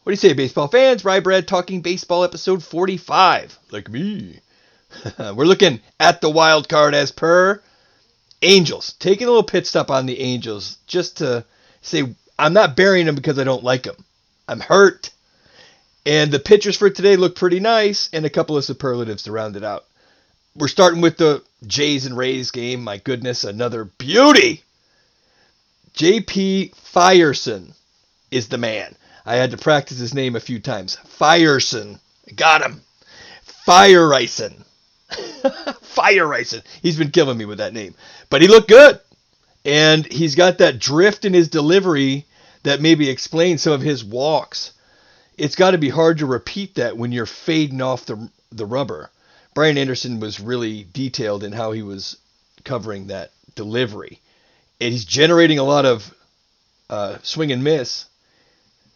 What do you say, baseball fans? Rye Brad talking baseball, episode 45. Like me. We're looking at the wild card as per. Angels. Taking a little pit stop on the Angels just to say I'm not burying them because I don't like them. I'm hurt. And the pitchers for today look pretty nice, and a couple of superlatives to round it out. We're starting with the Jays and Rays game. My goodness, another beauty. JP Feyereisen is the man. I had to practice his name a few times. Feyereisen. Got him. FIRE-RYESon. FIRE-RYESon. He's been killing me with that name. But he looked good. And he's got that drift in his delivery that maybe explains some of his walks. It's got to be hard to repeat that when you're fading off the rubber. Brian Anderson was really detailed in how he was covering that delivery. And he's generating a lot of swing and miss.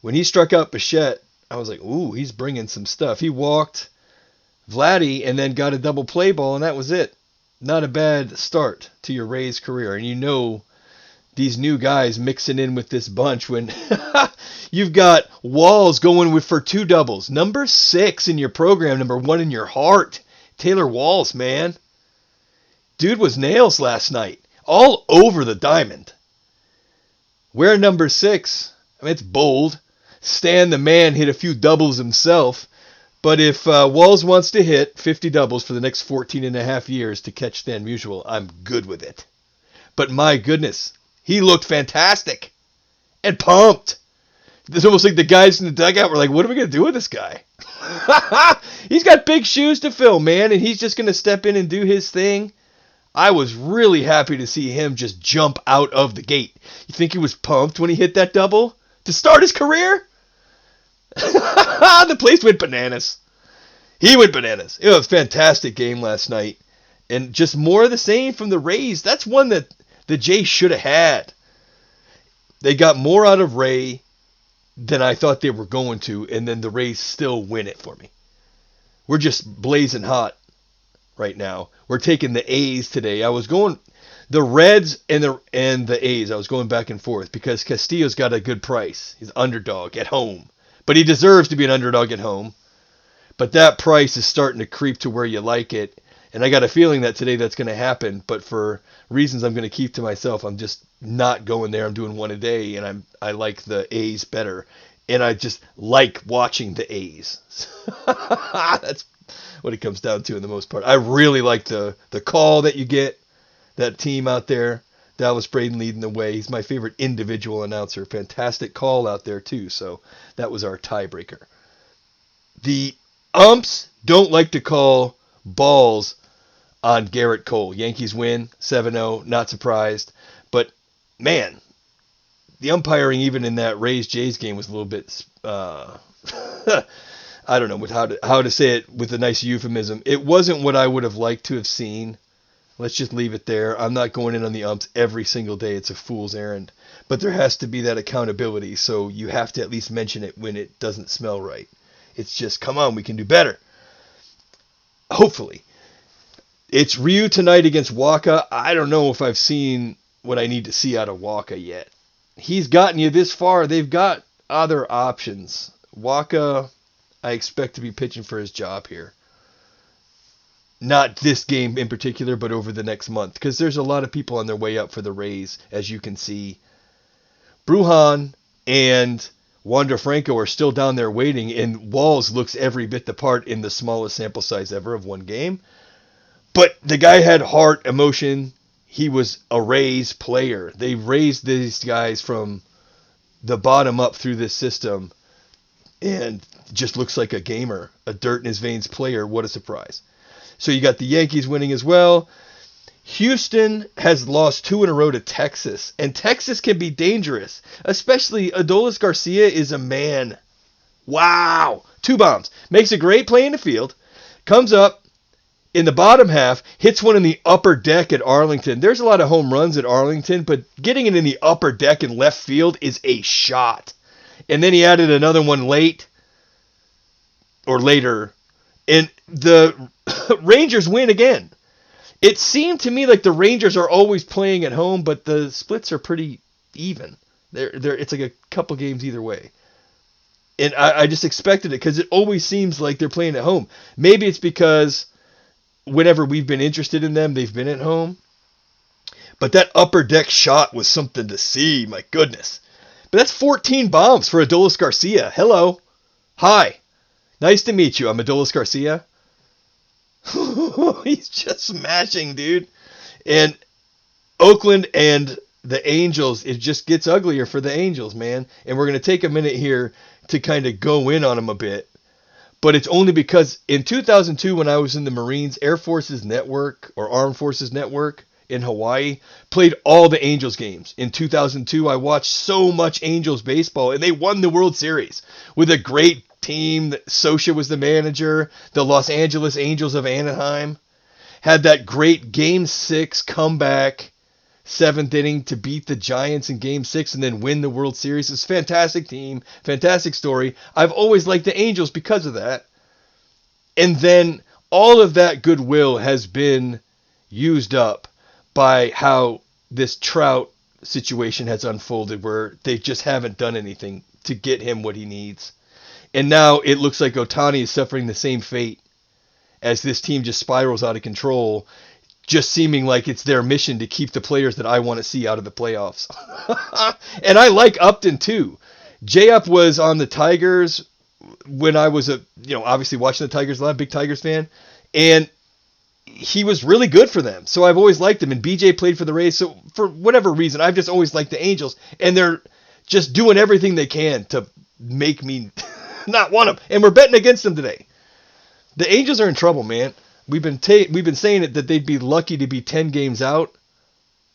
When he struck out Bichette, I was like, ooh, he's bringing some stuff. He walked Vladdy and then got a double play ball, and that was it. Not a bad start to your Rays career. And you know these new guys mixing in with this bunch when you've got Walls going for 2 doubles. Number 6 in your program, number 1 in your heart. Taylor Walls, man. Dude was nails last night. All over the diamond. Wear number 6. I mean, it's bold. Stan the man hit a few doubles himself. But if Walls wants to hit 50 doubles for the next 14 and a half years to catch Stan Musial, I'm good with it. But my goodness, he looked fantastic and pumped. It's almost like the guys in the dugout were like, what are we going to do with this guy? He's got big shoes to fill, man, and he's just going to step in and do his thing. I was really happy to see him just jump out of the gate. You think he was pumped when he hit that double to start his career? The place went bananas. He went bananas. It was a fantastic game last night. And just more of the same from the Rays. That's one that the Jays should have had. They got more out of Ray than I thought they were going to, and then the Rays still win it for me. We're just blazing hot right now. We're taking the A's today. I was going the Reds and the A's. I was going back and forth because Castillo's got a good price. He's an underdog at home. But he deserves to be an underdog at home. But that price is starting to creep to where you like it. And I got a feeling that today that's going to happen. But for reasons I'm going to keep to myself, I'm just not going there. I'm doing one a day, and I like the A's better. And I just like watching the A's. That's what it comes down to in the most part. I really like the call that you get, that team out there. Dallas Braden leading the way. He's my favorite individual announcer. Fantastic call out there, too. So that was our tiebreaker. The umps don't like to call balls on Garrett Cole. Yankees win 7-0. Not surprised. But, man, the umpiring even in that Rays-Jays game was a little bit, I don't know with how to say it with a nice euphemism. It wasn't what I would have liked to have seen. Let's just leave it there. I'm not going in on the umps every single day. It's a fool's errand. But there has to be that accountability, so you have to at least mention it when it doesn't smell right. It's just, come on, we can do better. Hopefully. It's Ryu tonight against Wacha. I don't know if I've seen what I need to see out of Wacha yet. He's gotten you this far. They've got other options. Wacha, I expect to be pitching for his job here. Not this game in particular, but over the next month. Because there's a lot of people on their way up for the Rays, as you can see. Brujan and Wander Franco are still down there waiting, and Walls looks every bit the part in the smallest sample size ever of one game. But the guy had heart, emotion. He was a Rays player. They raised these guys from the bottom up through this system, and just looks like a gamer, a dirt in his veins player. What a surprise. So you got the Yankees winning as well. Houston has lost 2 in a row to Texas, and Texas can be dangerous, especially Adolis Garcia is a man. Wow. 2 bombs. Makes a great play in the field. Comes up in the bottom half, hits one in the upper deck at Arlington. There's a lot of home runs at Arlington, but getting it in the upper deck in left field is a shot. And then he added another one later. And the Rangers win again. It seemed to me like the Rangers are always playing at home, but the splits are pretty even. It's like a couple games either way. And I just expected it because it always seems like they're playing at home. Maybe it's because whenever we've been interested in them, they've been at home. But that upper deck shot was something to see. My goodness. But that's 14 bombs for Adolis Garcia. Hello. Hi. Nice to meet you. I'm Adolis Garcia. He's just smashing, dude. And Oakland and the Angels, it just gets uglier for the Angels, man. And we're going to take a minute here to kind of go in on them a bit. But it's only because in 2002, when I was in the Marines, Air Forces Network or Armed Forces Network in Hawaii, played all the Angels games. In 2002, I watched so much Angels baseball, and they won the World Series with a great team. Sosha was the manager. The Los Angeles Angels of Anaheim had that great Game 6 comeback, 7th inning to beat the Giants in Game 6 and then win the World Series. It's a fantastic team, fantastic story. I've always liked the Angels because of that. And then all of that goodwill has been used up by how this Trout situation has unfolded, where they just haven't done anything to get him what he needs. And now it looks like Ohtani is suffering the same fate as this team just spirals out of control, just seeming like it's their mission to keep the players that I want to see out of the playoffs. And I like Upton too. J-Up was on the Tigers when I was obviously watching the Tigers a lot, big Tigers fan, and he was really good for them. So I've always liked him. And BJ played for the Rays. So for whatever reason, I've just always liked the Angels. And they're just doing everything they can to make me not want them. And we're betting against them today. The Angels are in trouble, man. We've been saying it that they'd be lucky to be 10 games out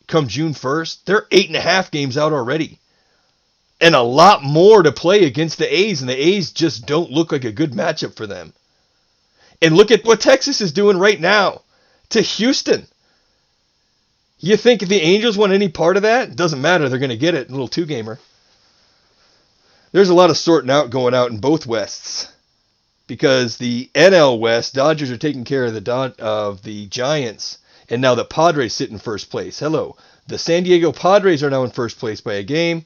come June 1st. They're 8.5 games out already. And a lot more to play against the A's. And the A's just don't look like a good matchup for them. And look at what Texas is doing right now to Houston. You think if the Angels want any part of that? It doesn't matter. They're going to get it. A little two-gamer. There's a lot of sorting out going out in both Wests. Because the NL West, Dodgers are taking care of the Giants. And now the Padres sit in first place. Hello. The San Diego Padres are now in first place by a game.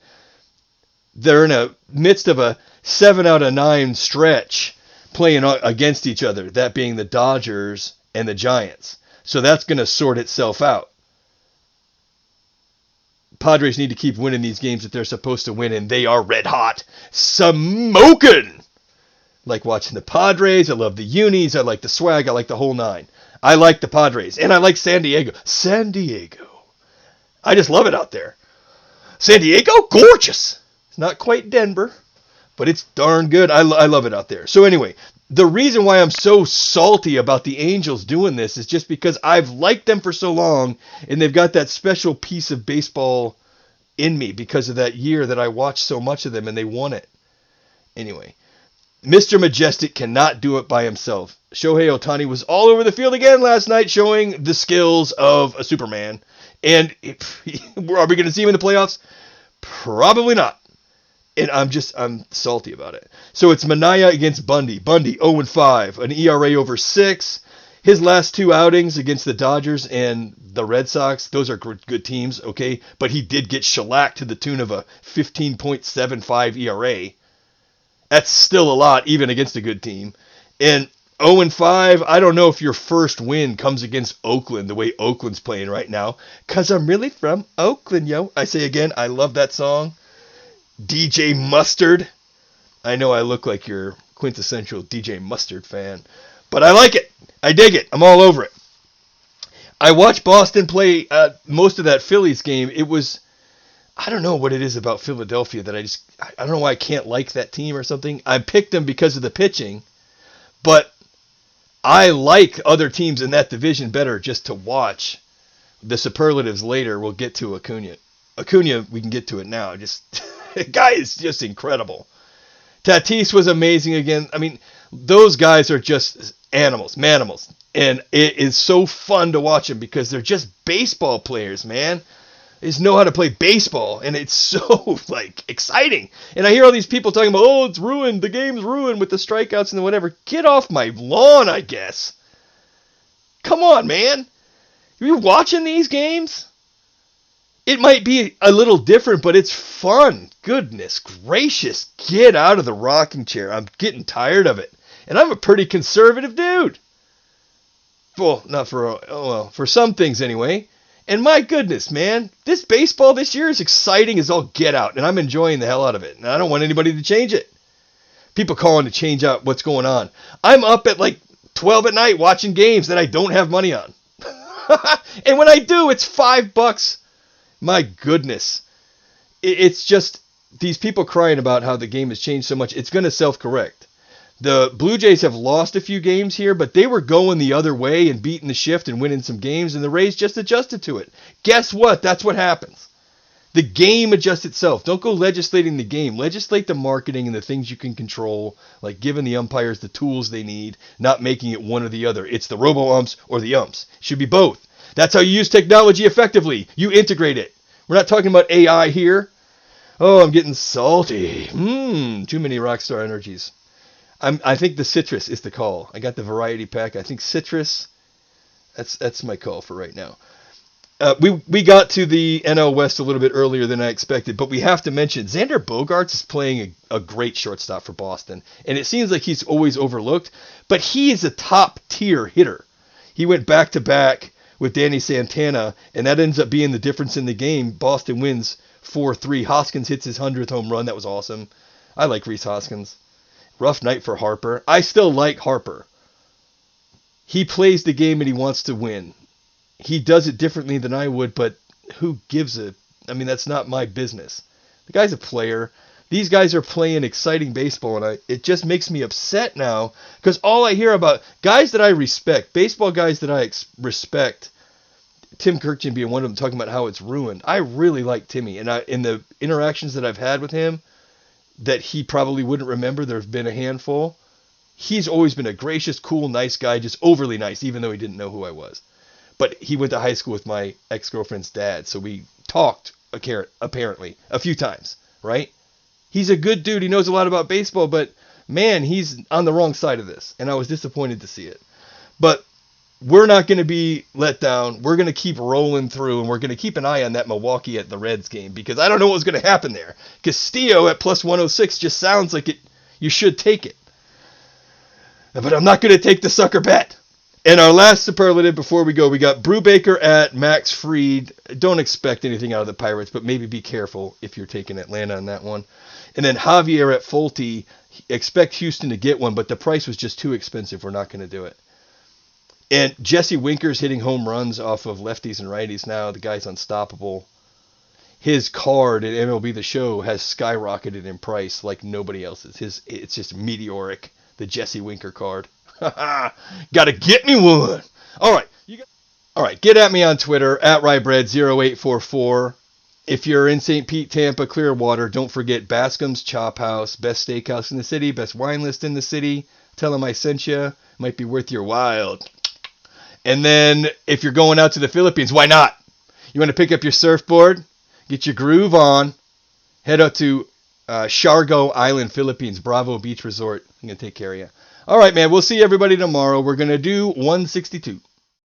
They're in the midst of a 7 out of 9 stretch playing against each other, that being the Dodgers and the Giants. So that's going to sort itself out. Padres need to keep winning these games that they're supposed to win, and they are red hot. Smoking! Like watching the Padres. I love the unis. I like the swag. I like the whole nine. I like the Padres, and I like San Diego. San Diego. I just love it out there. San Diego? Gorgeous! It's not quite Denver, but it's darn good. I love it out there. So anyway, the reason why I'm so salty about the Angels doing this is just because I've liked them for so long, and they've got that special piece of baseball in me because of that year that I watched so much of them, and they won it. Anyway, Mr. Majestic cannot do it by himself. Shohei Ohtani was all over the field again last night, showing the skills of a Superman. And are we going to see him in the playoffs? Probably not. And I'm salty about it. So it's Manaea against Bundy. Bundy 0-5, an ERA over 6. His last 2 outings against the Dodgers and the Red Sox, those are good teams, okay? But he did get shellacked to the tune of a 15.75 ERA. That's still a lot, even against a good team. And 0-5, I don't know if your first win comes against Oakland the way Oakland's playing right now. Because I'm really from Oakland, yo. I say again, I love that song. DJ Mustard. I know I look like your quintessential DJ Mustard fan, but I like it. I dig it. I'm all over it. I watched Boston play most of that Phillies game. It was, I don't know what it is about Philadelphia that I don't know why I can't like that team or something. I picked them because of the pitching, but I like other teams in that division better just to watch. The superlatives later. We'll get to Acuna. Acuna, we can get to it now. The guy is just incredible. Tatis was amazing again. I mean, those guys are just animals, manimals. And it is so fun to watch them because they're just baseball players, man. They just know how to play baseball. And it's so, exciting. And I hear all these people talking about, oh, it's ruined. The game's ruined with the strikeouts and the whatever. Get off my lawn, I guess. Come on, man. Are you watching these games? It might be a little different, but it's fun. Goodness gracious, get out of the rocking chair. I'm getting tired of it. And I'm a pretty conservative dude. Well, not for some things anyway. And my goodness, man, this baseball this year is exciting as all get out, and I'm enjoying the hell out of it. And I don't want anybody to change it. People calling to change out what's going on. I'm up at like 12 at night watching games that I don't have money on. And when I do, it's $5. My goodness. It's just these people crying about how the game has changed so much. It's going to self-correct. The Blue Jays have lost a few games here, but they were going the other way and beating the shift and winning some games, and the Rays just adjusted to it. Guess what? That's what happens. The game adjusts itself. Don't go legislating the game. Legislate the marketing and the things you can control, like giving the umpires the tools they need, not making it one or the other. It's the robo-umps or the umps. It should be both. That's how you use technology effectively. You integrate it. We're not talking about AI here. Oh, I'm getting salty. Too many Rockstar energies. I think the citrus is the call. I got the variety pack. I think citrus. That's my call for right now. We got to the NL West a little bit earlier than I expected, but we have to mention Xander Bogaerts is playing a great shortstop for Boston, and it seems like he's always overlooked, but he is a top-tier hitter. He went back-to-back with Danny Santana, and that ends up being the difference in the game. Boston wins 4-3. Hoskins hits his 100th home run. That was awesome. I like Rhys Hoskins. Rough night for Harper. I still like Harper. He plays the game and he wants to win. He does it differently than I would, but who gives a... I mean, that's not my business. The guy's a player. These guys are playing exciting baseball, and it just makes me upset now, because all I hear about guys that I respect, baseball guys that I respect, Tim Kirkjian being one of them, talking about how it's ruined. I really like Timmy, and in the interactions that I've had with him, that he probably wouldn't remember, there's been a handful. He's always been a gracious, cool, nice guy, just overly nice, even though he didn't know who I was. But he went to high school with my ex-girlfriend's dad, so we talked, apparently, a few times, right? He's a good dude. He knows a lot about baseball, but, man, he's on the wrong side of this, and I was disappointed to see it. But we're not going to be let down. We're going to keep rolling through, and we're going to keep an eye on that Milwaukee at the Reds game, because I don't know what's going to happen there. Castillo at plus 106 just sounds like you should take it. But I'm not going to take the sucker bet. And our last superlative before we go, we got Brubaker at Max Fried. Don't expect anything out of the Pirates, but maybe be careful if you're taking Atlanta on that one. And then Javier at Fulte. Expect Houston to get one, but the price was just too expensive. We're not going to do it. And Jesse Winker's hitting home runs off of lefties and righties now. The guy's unstoppable. His card at MLB The Show has skyrocketed in price like nobody else's. It's just meteoric, the Jesse Winker card. Gotta get me one. All right. Get at me on Twitter at RyeBread0844. If you're in St. Pete, Tampa, Clearwater, don't forget Bascom's Chop House, best steakhouse in the city, best wine list in the city. Tell them I sent you. Might be worth your while. And then if you're going out to the Philippines, why not? You want to pick up your surfboard, get your groove on, head out to Siargao Island, Philippines, Bravo Beach Resort. I'm gonna take care of you. All right, man, we'll see everybody tomorrow. We're going to do 162.